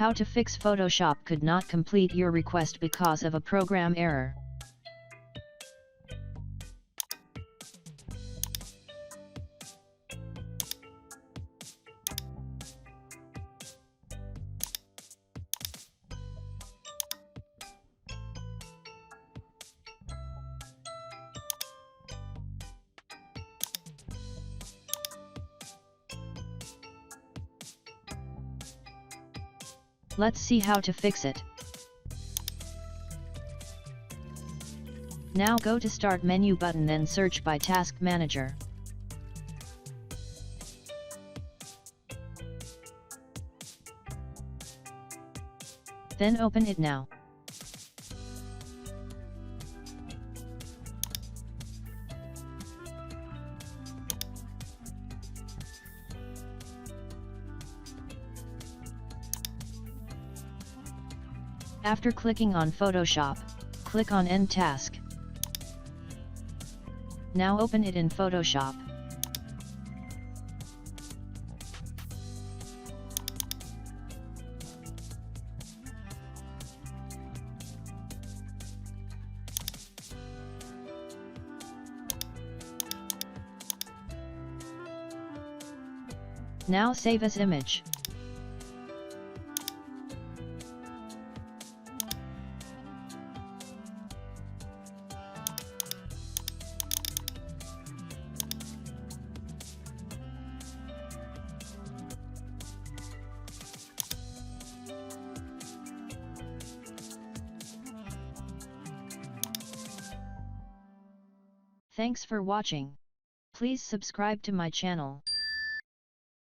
How to fix Photoshop could not complete your request because of a program error. Let's see how to fix it. Now go to Start menu button, then search by Task Manager. Then open it now. After clicking on Photoshop, click on End Task. Now open it in Photoshop. Now save as image. Thanks for watching. Please subscribe to my channel.